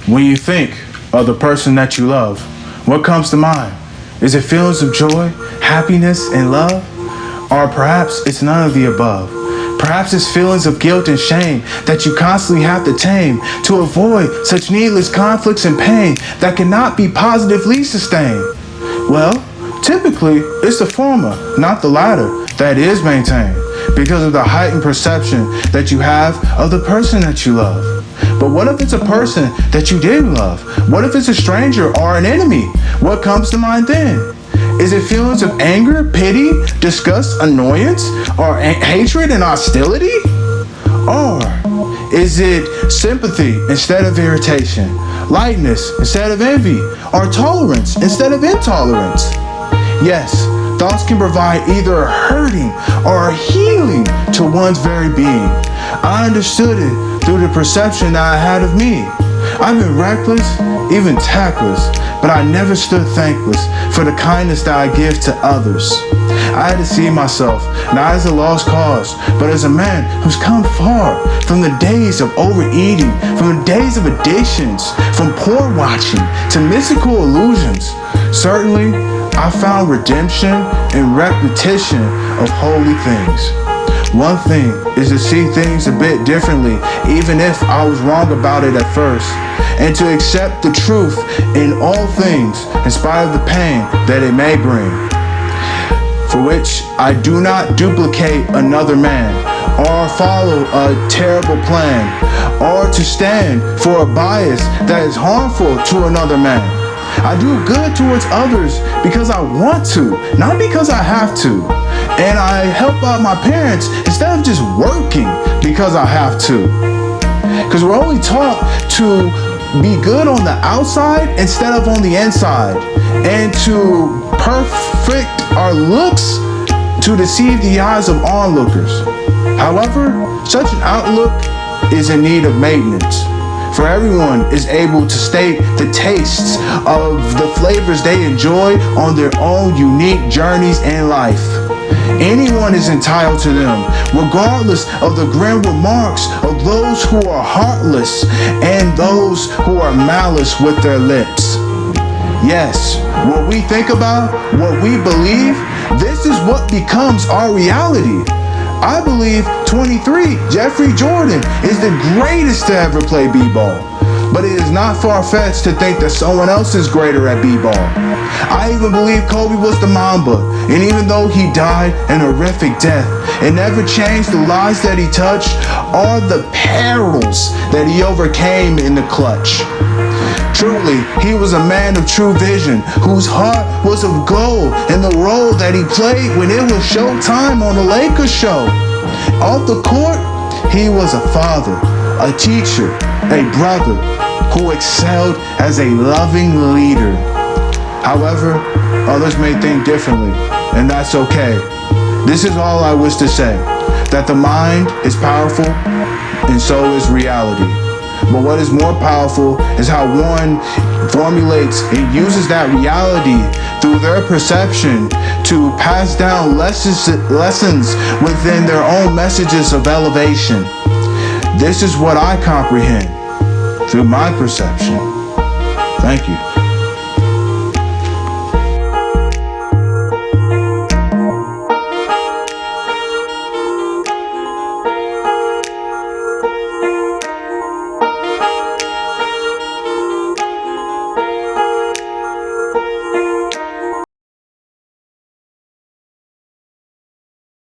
When you think of the person that you love, what comes to mind? Is it feelings of joy, happiness, and love? Or perhaps it's none of the above. Perhaps it's feelings of guilt and shame that you constantly have to tame to avoid such needless conflicts and pain that cannot be positively sustained. Well, typically, it's the former, not the latter, that is maintained because of the heightened perception that you have of the person that you love. But what if it's a person that you didn't love? What if it's a stranger or an enemy? What comes to mind then? Is it feelings of anger, pity, disgust, annoyance, or hatred and hostility? Or is it sympathy instead of irritation, lightness instead of envy, or tolerance instead of intolerance? Yes, thoughts can provide either a hurting or a healing to one's very being. I understood it through the perception that I had of me. I've been reckless, even tactless, but I never stood thankless for the kindness that I give to others. I had to see myself not as a lost cause, but as a man who's come far from the days of overeating, from the days of addictions, from porn watching to mystical illusions. Certainly, I found redemption in repetition of holy things. One thing is to see things a bit differently, even if I was wrong about it at first, and to accept the truth in all things in spite of the pain that it may bring, for which I do not duplicate another man, or follow a terrible plan, or to stand for a bias that is harmful to another man. I do good towards others because I want to, not because I have to. And I help out my parents instead of just working because I have to. Because we're only taught to be good on the outside instead of on the inside. And to perfect our looks to deceive the eyes of onlookers. However, such an outlook is in need of maintenance. For everyone is able to state the tastes of the flavors they enjoy on their own unique journeys in life. Anyone is entitled to them, regardless of the grim remarks of those who are heartless and those who are malice with their lips. Yes, what we think about, what we believe, this is what becomes our reality. I believe 23, Jeffrey Jordan, is the greatest to ever play b-ball. But it is not far-fetched to think that someone else is greater at b-ball. I even believe Kobe was the Mamba, and even though he died an horrific death, it never changed the lives that he touched or the perils that he overcame in the clutch. Truly, he was a man of true vision, whose heart was of gold in the role that he played when it was showtime on the Lakers show. Off the court, he was a father, a teacher, a brother, who excelled as a loving leader. However, others may think differently, and that's okay. This is all I wish to say, that the mind is powerful, and so is reality. But what is more powerful is how one formulates and uses that reality through their perception to pass down lessons within their own messages of elevation. This is what I comprehend through my perception. Thank you.